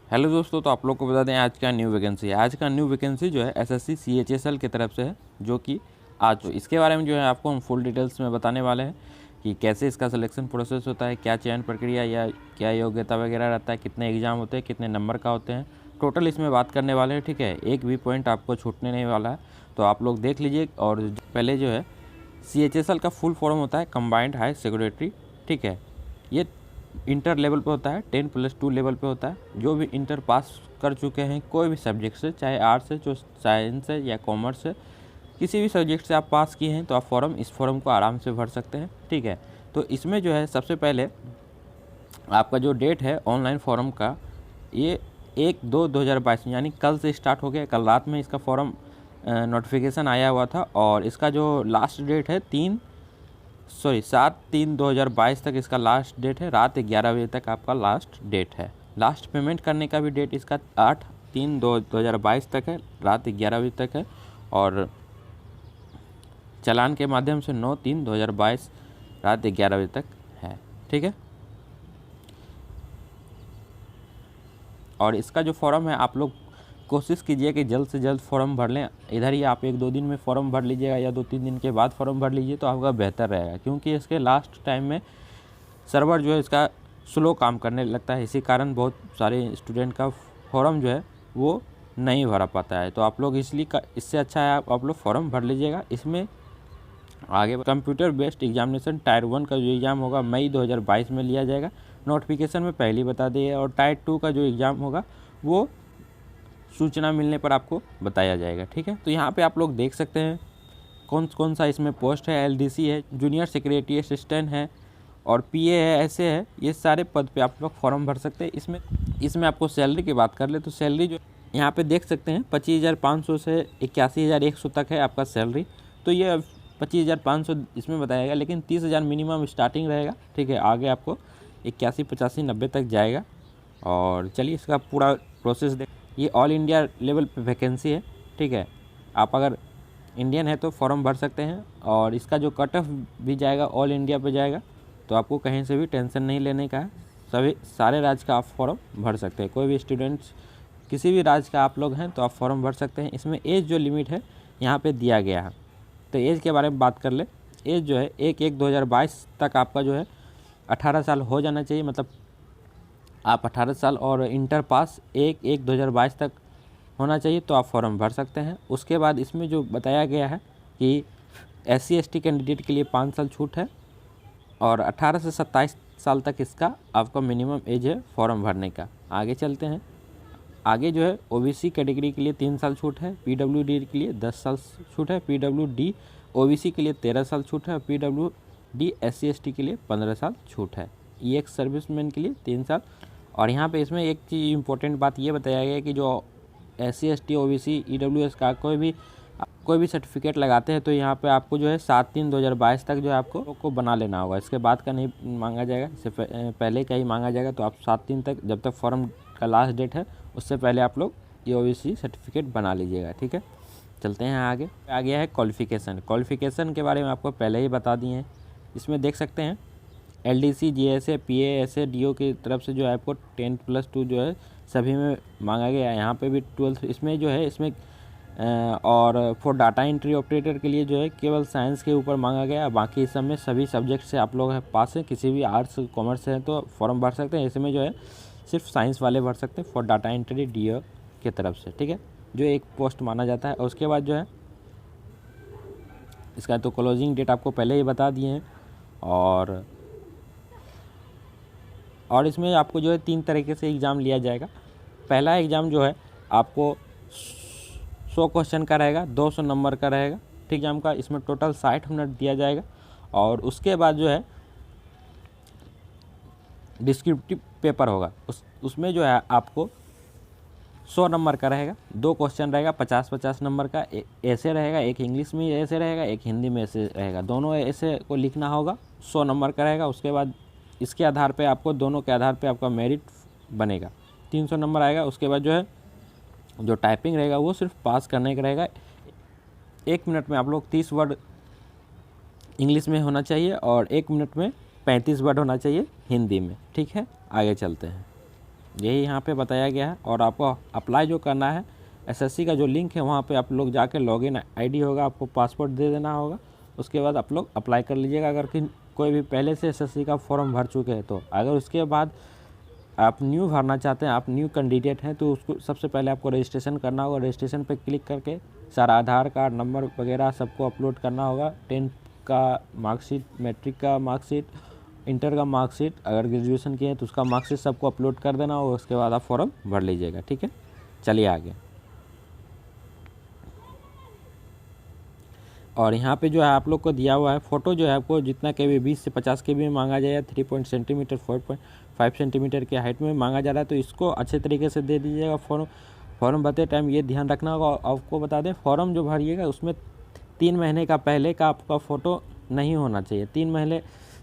Hello दोस्तों, तो आप लोग को बता दें आज का न्यू वैकेंसी है। आज का न्यू वैकेंसी जो है एसएससी सीएचएसएल की तरफ से है, जो कि आज तो इसके बारे में जो है आपको हम फुल डिटेल्स में बताने वाले हैं कि कैसे इसका सिलेक्शन प्रोसेस होता है, क्या चयन प्रक्रिया या क्या योग्यता वगैरह रहता है, कितने एग्ज़ाम होते हैं, कितने नंबर का होते हैं, टोटल इसमें बात करने वाले हैं। ठीक है, एक भी पॉइंट आपको छूटने नहीं वाला है, तो आप लोग देख लीजिए। और पहले जो है सीएचएसएल का फुल फॉर्म होता है कंबाइंड हाई सेकेंडरी। ठीक है, ये इंटर लेवल पे होता है, 10+2 लेवल पे होता है। जो भी इंटर पास कर चुके हैं कोई भी सब्जेक्ट से, चाहे आर्ट्स है, जो साइंस है या कॉमर्स है, किसी भी सब्जेक्ट से आप पास किए हैं तो आप इस फॉर्म को आराम से भर सकते हैं। ठीक है, तो इसमें जो है सबसे पहले आपका जो डेट है ऑनलाइन फॉर्म का, ये 1/2/2022 यानी कल से स्टार्ट हो गया। कल रात में इसका फॉर्म नोटिफिकेशन आया हुआ था और इसका जो लास्ट डेट है 7/3/2022 तक इसका लास्ट डेट है। रात 11 बजे तक आपका लास्ट डेट है। लास्ट पेमेंट करने का भी डेट इसका 8/3/2022 तक है, रात 11 बजे तक है। और चालान के माध्यम से 9/3/2022 रात 11 बजे तक है। ठीक है, और इसका जो फॉर्म है आप लोग कोशिश कीजिए कि जल्द से जल्द फॉर्म भर लें। इधर ही आप 1-2 दिन में फॉर्म भर लीजिएगा या 2-3 दिन के बाद फॉर्म भर लीजिए तो आपका बेहतर रहेगा, क्योंकि इसके लास्ट टाइम में सर्वर जो है इसका स्लो काम करने लगता है। इसी कारण बहुत सारे स्टूडेंट का फॉर्म जो है वो नहीं भरा पाता है। तो आप लोग इससे अच्छा है आप लोग फॉर्म भर लीजिएगा। इसमें आगे कंप्यूटर बेस्ड एग्जामिनेशन टायर 1 का जो एग्ज़ाम होगा मई 2022 में लिया जाएगा। नोटिफिकेशन में पहले ही बता दिए। और टायर 2 का जो एग्ज़ाम होगा वो सूचना मिलने पर आपको बताया जाएगा। ठीक है, तो यहाँ पे आप लोग देख सकते हैं कौन कौन सा इसमें पोस्ट है। एलडीसी है, जूनियर सेक्रेटरी असिस्टेंट है और पीए है, ऐसे है। ये सारे पद पे आप लोग फॉर्म भर सकते हैं। इसमें आपको सैलरी की बात कर ले तो सैलरी जो यहाँ पे देख सकते हैं 25,500 से 81,100 तक है आपका सैलरी। तो ये 25,500 इसमें बताया गया, लेकिन 30,000 मिनिमम स्टार्टिंग रहेगा। ठीक है, आगे आपको 81, 85, 90 तक जाएगा। और चलिए इसका पूरा प्रोसेस देख। ये ऑल इंडिया लेवल पे वैकेंसी है। ठीक है, आप अगर इंडियन है तो फॉर्म भर सकते हैं। और इसका जो कट ऑफ भी जाएगा ऑल इंडिया पे जाएगा, तो आपको कहीं से भी टेंशन नहीं लेने का है। सारे राज्य का आप फॉर्म भर सकते हैं। कोई भी स्टूडेंट्स किसी भी राज्य का आप लोग हैं तो आप फॉर्म भर सकते हैं। इसमें एज जो लिमिट है यहाँ पे दिया गया है, तो एज के बारे में बात कर ले। एज जो है 1/1/2022 तक आपका जो है 18 साल हो जाना चाहिए। मतलब आप 18 साल और इंटर पास 1/1/2022 तक होना चाहिए तो आप फॉर्म भर सकते हैं। उसके बाद इसमें जो बताया गया है कि SC ST कैंडिडेट के लिए 5 साल छूट है और 18 से 27 साल तक इसका आपका मिनिमम एज है फॉर्म भरने का। आगे चलते हैं। आगे जो है OBC कैटेगरी के लिए 3 साल छूट है, PWD के लिए 10 साल छूट है, PWD OBC के लिए 13 साल छूट है, PWD SC ST के लिए 15 साल छूट है। EX सर्विसमैन के लिए 3 साल। और यहाँ पे इसमें एक चीज़ इंपॉर्टेंट बात ये बताया गया है कि जो SC ST OBC EWS का कोई भी सर्टिफिकेट लगाते हैं तो यहाँ पे आपको जो है 7/3/2022 तक जो है आपको बना लेना होगा। इसके बाद का नहीं मांगा जाएगा, इससे पहले का ही मांगा जाएगा। तो आप 7/3 तक, जब तक फॉर्म का लास्ट डेट है उससे पहले आप लोग ये OBC सर्टिफिकेट बना लीजिएगा। ठीक है, चलते हैं आगे। आ गया है क्वालिफ़िकेशन के बारे में आपको पहले ही बता दिए हैं। इसमें देख सकते हैं LDC GSA PA SA DO की तरफ से जो है आपको 10+2 जो है सभी में मांगा गया है। यहाँ पे भी 12 इसमें जो है इसमें और फॉर डाटा एंट्री ऑपरेटर के लिए जो है केवल साइंस के ऊपर मांगा गया है। बाकी इस सब में सभी सब्जेक्ट से आप लोग पास हैं। किसी भी आर्ट्स कॉमर्स है तो फॉर्म भर सकते हैं। इसमें जो है सिर्फ साइंस वाले भर सकते हैं फॉर डाटा एंट्री DO की तरफ से। ठीक है, जो एक पोस्ट माना जाता है। और उसके बाद जो है इसका तो क्लोजिंग डेट आपको पहले ही बता दिए हैं। और इसमें आपको जो है 3 तरीके से एग्ज़ाम लिया जाएगा। पहला एग्ज़ाम जो है आपको 100 क्वेश्चन का रहेगा, 200 नंबर का रहेगा। ठीक एग्जाम का इसमें टोटल 60 मिनट दिया जाएगा। और उसके बाद जो है डिस्क्रिप्टिव पेपर होगा, उसमें जो है आपको 100 नंबर का रहेगा। 2 क्वेश्चन रहेगा 50-50 नंबर का। ऐसे रहेगा, एक इंग्लिश में ऐसे रहेगा, एक हिंदी में ऐसे रहेगा। दोनों ऐसे को लिखना होगा, 100 नंबर का रहेगा। उसके बाद इसके आधार पे आपको, दोनों के आधार पे आपका मेरिट बनेगा, 300 नंबर आएगा। उसके बाद जो है जो टाइपिंग रहेगा वो सिर्फ पास करने का रहेगा। 1 मिनट में आप लोग 30 वर्ड इंग्लिश में होना चाहिए और 1 मिनट में 35 वर्ड होना चाहिए हिंदी में। ठीक है, आगे चलते हैं। यही यहाँ पे बताया गया है। और आपको अप्लाई जो करना है, एसएससी का जो लिंक है वहाँ पे आप लोग जाके लॉगिन आईडी होगा, आपको पासवर्ड दे देना होगा, उसके बाद आप लोग अप्लाई कर लीजिएगा। अगर कि कोई भी पहले से एसएससी का फॉर्म भर चुके हैं तो, अगर उसके बाद आप न्यू भरना चाहते हैं, आप न्यू कैंडिडेट हैं, तो उसको सबसे पहले आपको रजिस्ट्रेशन करना होगा। रजिस्ट्रेशन पे क्लिक करके सारा आधार कार्ड नंबर वगैरह सबको अपलोड करना होगा। 10th का मार्कशीट, मैट्रिक का मार्कशीट, इंटर का मार्कशीट, अगर ग्रेजुएशन किए हैं तो उसका मार्कशीट सबको अपलोड कर देना होगा। उसके बाद आप फॉर्म भर लीजिएगा। ठीक है, चलिए आगे। और यहाँ पे जो है आप लोग को दिया हुआ है फ़ोटो जो है आपको जितना KB 20 से 50 KB में मांगा जाएगा, 3 सेंटीमीटर 4.5 सेंटीमीटर के हाइट में मांगा जा रहा है, तो इसको अच्छे तरीके से दे दीजिएगा। फॉर्म भरते टाइम ये ध्यान रखना होगा। आपको बता दें, फॉर्म जो भरिएगा उसमें 3 महीने का पहले का आपका फ़ोटो नहीं होना चाहिए।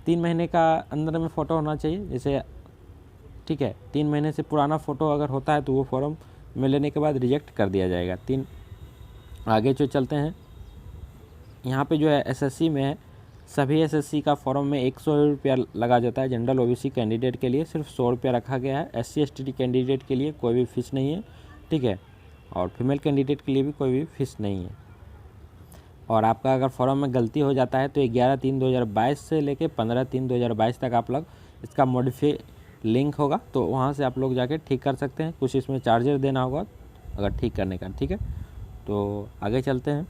3 महीने का अंदर में फ़ोटो होना चाहिए, जैसे ठीक है। 3 महीने से पुराना फ़ोटो अगर होता है तो वो फॉर्म में लेने के बाद रिजेक्ट कर दिया जाएगा। आगे जो चलते हैं, यहाँ पे जो है एसएससी में है, सभी एसएससी का फॉर्म में 100 रुपया लगा जाता है। जनरल ओबीसी कैंडिडेट के लिए सिर्फ 100 रुपया रखा गया है। SC ST कैंडिडेट के लिए कोई भी फ़ीस नहीं है, ठीक है। और फीमेल कैंडिडेट के लिए भी कोई भी फ़ीस नहीं है। और आपका अगर फॉर्म में गलती हो जाता है तो 11/3/2022 से लेके 15/3/2022 तक आप लोग इसका मॉडिफाई लिंक होगा, तो वहाँ से आप लोग जाके ठीक कर सकते हैं। कुछ इसमें चार्जेस देना होगा अगर ठीक करने का, ठीक है। तो आगे चलते हैं।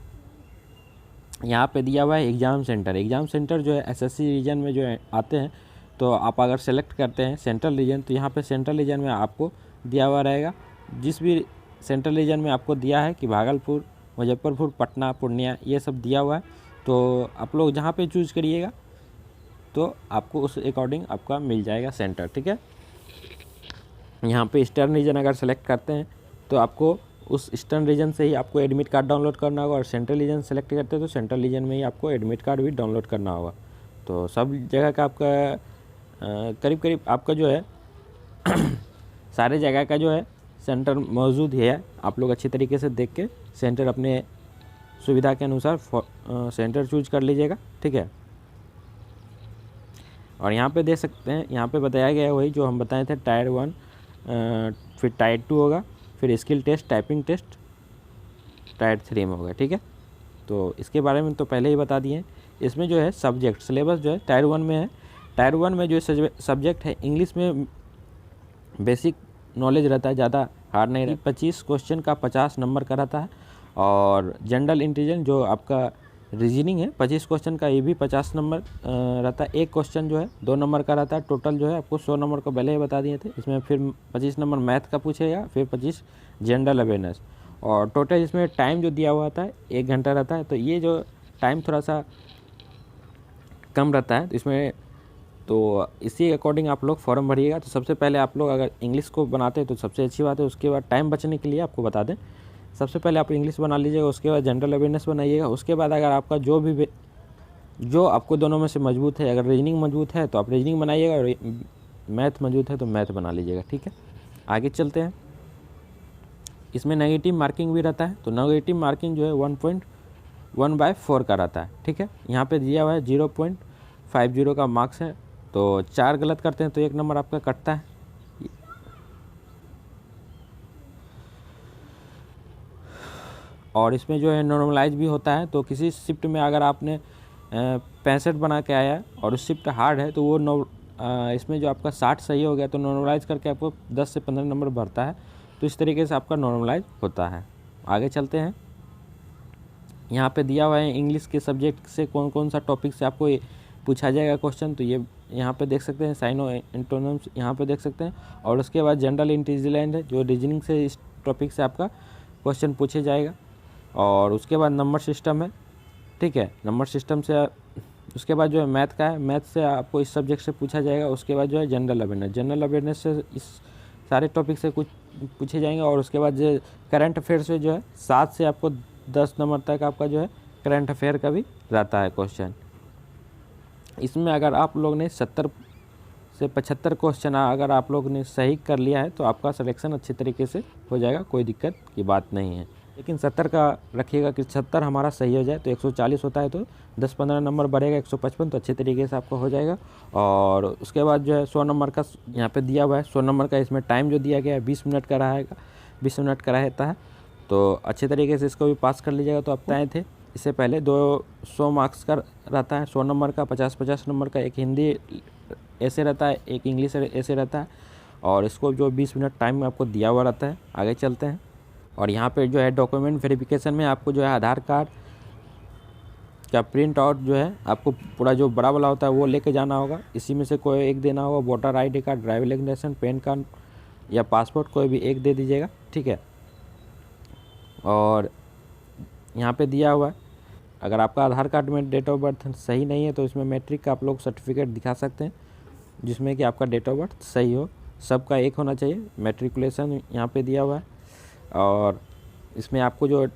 यहाँ पे दिया हुआ है एग्ज़ाम सेंटर। एग्ज़ाम सेंटर जो है एसएससी रीजन में जो है आते हैं, तो आप अगर सेलेक्ट करते हैं सेंट्रल रीजन, तो यहाँ पे सेंट्रल रीजन में आपको दिया हुआ रहेगा। जिस भी सेंट्रल रीजन में आपको दिया है कि भागलपुर, मुजफ्फरपुर, पटना, पूर्णिया, ये सब दिया हुआ है, तो आप लोग जहाँ पे चूज़ करिएगा तो आपको उस अकॉर्डिंग आपका मिल जाएगा सेंटर, ठीक है। यहाँ पे ईस्टर्न रीजन अगर सेलेक्ट करते हैं तो आपको उस ईस्टर्न रीजन से ही आपको एडमिट कार्ड डाउनलोड करना होगा। और सेंट्रल रीजन सेलेक्ट करते हैं तो सेंट्रल रीजन में ही आपको एडमिट कार्ड भी डाउनलोड करना होगा। तो सब जगह का आपका करीब करीब आपका जो है सारे जगह का जो है सेंटर मौजूद है। आप लोग अच्छी तरीके से देख के सेंटर अपने सुविधा के अनुसार सेंटर चूज कर लीजिएगा, ठीक है। और यहाँ पे देख सकते हैं, यहाँ पे बताया गया है वही जो हम बताए थे, टायर 1, फिर टायर 2 होगा, फिर skill test, typing test tier 3 में होगा, ठीक है। तो इसके बारे में तो पहले ही बता दिए। इसमें जो है सब्जेक्ट सिलेबस जो है टायर 1 में है। टायर 1 में जो सब्जेक्ट है इंग्लिश में बेसिक नॉलेज रहता है, ज़्यादा हार्ड नहीं रहता। 25 क्वेश्चन का 50 नंबर का रहता है। और जनरल इंटेलिजेंस जो आपका रीजनिंग है 25 क्वेश्चन का, ये भी 50 नंबर रहता है। एक क्वेश्चन जो है 2 नंबर का रहता है। टोटल जो है आपको 100 नंबर को पहले ही बता दिए थे। इसमें फिर 25 नंबर मैथ का पूछेगा, फिर 25 जनरल अवेयरनेस। और टोटल इसमें टाइम जो दिया हुआ था 1 घंटा रहता है। तो ये जो टाइम थोड़ा सा कम रहता है, तो इसमें तो इसी अकॉर्डिंग आप लोग फॉर्म भरिएगा। तो सबसे पहले आप लोग अगर इंग्लिश को बनाते हैं तो सबसे अच्छी बात है। उसके बाद टाइम बचने के लिए आपको बता दें, सबसे पहले आप इंग्लिश बना लीजिएगा, उसके बाद जनरल अवेयरनेस बनाइएगा। उसके बाद अगर आपका जो आपको दोनों में से मजबूत है, अगर रीजनिंग मजबूत है तो आप रीजनिंग बनाइएगा, और मैथ मजबूत है तो मैथ बना लीजिएगा, ठीक है। आगे चलते हैं। इसमें नेगेटिव मार्किंग भी रहता है। तो नेगेटिव मार्किंग जो है 1.1/4 का रहता है, ठीक है। यहाँ पे दिया हुआ है 0.50 का मार्क्स है। तो 4 गलत करते हैं तो 1 नंबर आपका कटता है। और इसमें जो है नॉर्मलाइज भी होता है। तो किसी शिफ्ट में अगर आपने 65 बना के आया और उस शिफ्ट हार्ड है तो वो इसमें जो आपका 60 सही हो गया तो नॉर्मलाइज करके आपको 10 से 15 नंबर भरता है। तो इस तरीके से आपका नॉर्मलाइज होता है। आगे चलते हैं। यहाँ पे दिया हुआ है इंग्लिश के सब्जेक्ट से कौन कौन सा टॉपिक से आपको पूछा जाएगा क्वेश्चन। तो ये यहाँ पे देख सकते हैं, साइनो एंटोनिम्स यहाँ पे देख सकते हैं। और उसके बाद जनरल इंटेलिजेंस है, जो रीजनिंग से इस टॉपिक से आपका क्वेश्चन पूछे जाएगा। और उसके बाद नंबर सिस्टम है, ठीक है। नंबर सिस्टम से उसके बाद जो है मैथ का है, मैथ से आपको इस सब्जेक्ट से पूछा जाएगा। उसके बाद जो है जनरल अवेयरनेस से इस सारे टॉपिक से कुछ पूछे जाएंगे। और उसके बाद जो करंट अफेयर से जो है 7 से आपको 10 नंबर तक आपका जो है करंट अफेयर का भी रहता है क्वेश्चन। इसमें अगर आप लोग ने 70 से 75 क्वेश्चन अगर आप लोग ने सही कर लिया है तो आपका सिलेक्शन अच्छे तरीके से हो जाएगा, कोई दिक्कत की बात नहीं है। लेकिन 70 का रखिएगा कि 70 हमारा सही हो जाए। तो 140 होता है तो 10-15 नंबर बढ़ेगा 155, तो अच्छे तरीके से आपको हो जाएगा। और उसके बाद जो है 100 नंबर का यहाँ पे दिया हुआ है, 100 नंबर का इसमें टाइम जो दिया गया है 20 मिनट का रहेगा, 20 मिनट का रहता है। तो अच्छे तरीके से इसको भी पास कर लीजिएगा। तो आप बताए थे इससे पहले 200 मार्क्स का रहता है, 100 नंबर का, 50-50 नंबर का, एक हिंदी ऐसे रहता है, एक इंग्लिश ऐसे रहता है। और इसको जो 20 मिनट टाइम आपको दिया हुआ रहता है। आगे चलते हैं। और यहाँ पे जो है डॉक्यूमेंट वेरिफिकेशन में आपको जो है आधार कार्ड का प्रिंट आउट जो है आपको पूरा जो बड़ा वाला होता है वो लेके जाना होगा। इसी में से कोई एक देना होगा, voter ID card, driving licence, PAN card या पासपोर्ट कोई भी एक दे दीजिएगा, ठीक है। और यहाँ पे दिया हुआ है, अगर आपका आधार कार्ड में डेट ऑफ बर्थ सही नहीं है तो इसमें मैट्रिक का आप लोग सर्टिफिकेट दिखा सकते हैं, जिसमें कि आपका डेट ऑफ बर्थ सही हो, सबका एक होना चाहिए। मैट्रिकुलेशन यहाँ पे दिया हुआ है। और इसमें आपको जो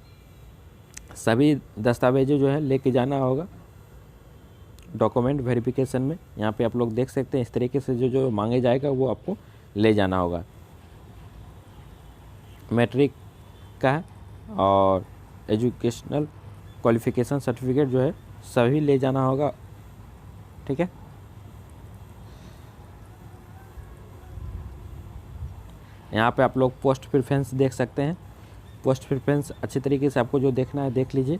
सभी दस्तावेज जो है लेके जाना होगा डॉक्यूमेंट वेरिफिकेशन में। यहाँ पे आप लोग देख सकते हैं इस तरीके से जो जो मांगे जाएगा वो आपको ले जाना होगा। मैट्रिक का है और एजुकेशनल क्वालिफिकेशन सर्टिफिकेट जो है सभी ले जाना होगा, ठीक है। यहाँ पे आप लोग पोस्ट प्रेफरेंस देख सकते हैं। पोस्ट प्रेफरेंस अच्छे तरीके से आपको जो देखना है देख लीजिए।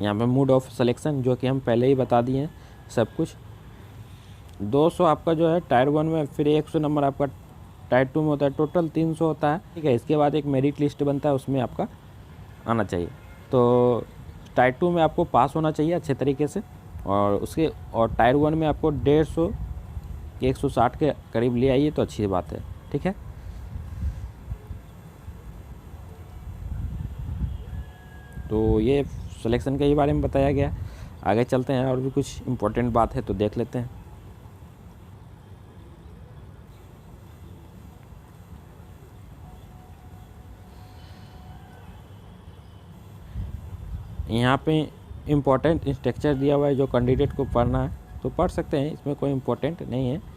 यहाँ पे मोड ऑफ सिलेक्शन जो कि हम पहले ही बता दिए हैं सब कुछ। 200 आपका जो है टायर 1 में, फिर 100 नंबर आपका टायर 2 में होता है, टोटल 300 होता है, ठीक है। इसके बाद एक मेरिट लिस्ट बनता है, उसमें आपका आना चाहिए। तो टायर 2 में आपको पास होना चाहिए अच्छे तरीके से। और टायर 1 में आपको 150 कि 160 के करीब ले आइए तो अच्छी बात है, ठीक है। तो ये सिलेक्शन के ही बारे में बताया गया। आगे चलते हैं, और भी कुछ इम्पोर्टेंट बात है तो देख लेते हैं। यहाँ पे इम्पोर्टेंट स्ट्रक्चर दिया हुआ है, जो कैंडिडेट को पढ़ना है तो पढ़ सकते हैं, इसमें कोई इम्पोर्टेंट नहीं है।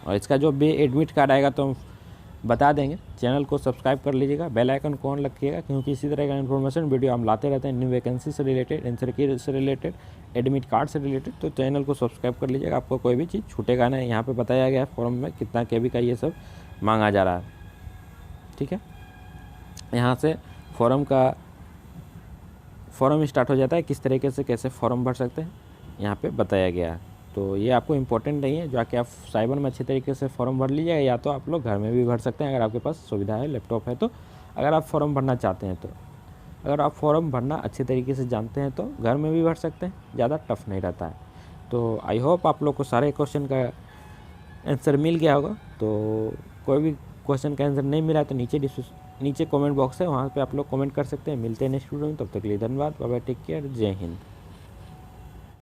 और इसका जो भी एडमिट कार्ड आएगा तो हम बता देंगे। चैनल को सब्सक्राइब कर लीजिएगा, बेल आइकन को ऑन रखिएगा, क्योंकि इसी तरह का इन्फॉर्मेशन वीडियो हम लाते रहते हैं, न्यू वैकेंसी से रिलेटेड, आंसर की से रिलेटेड, एडमिट कार्ड से रिलेटेड। तो चैनल को सब्सक्राइब कर लीजिएगा, आपको कोई भी चीज़ छूटेगा नहीं। यहाँ पे बताया गया है फॉर्म में कितना KB का ये सब मांगा जा रहा है, ठीक है। यहाँ से फॉर्म स्टार्ट हो जाता है, किस तरीके से कैसे फॉर्म भर सकते हैं यहाँ पे बताया गया है। तो ये आपको इम्पोर्टेंट नहीं है, जाके आप साइबर में अच्छे तरीके से फॉर्म भर लीजिएगा, या तो आप लोग घर में भी भर सकते हैं अगर आपके पास सुविधा है, लैपटॉप है तो। अगर आप फॉर्म भरना चाहते हैं तो, अगर आप फॉर्म भरना अच्छे तरीके से जानते हैं तो घर में भी भर सकते हैं, ज़्यादा टफ नहीं रहता है। तो आई होप आप लोग को सारे क्वेश्चन का आंसर मिल गया होगा। तो कोई भी क्वेश्चन का आंसर नहीं मिला तो नीचे कमेंट बॉक्स है, वहाँ पे आप लोग कमेंट कर सकते हैं। मिलते हैं नेक्स्ट वीडियो में, तब तक के लिए धन्यवाद, बाय बाय, टेक केयर, जय हिंद।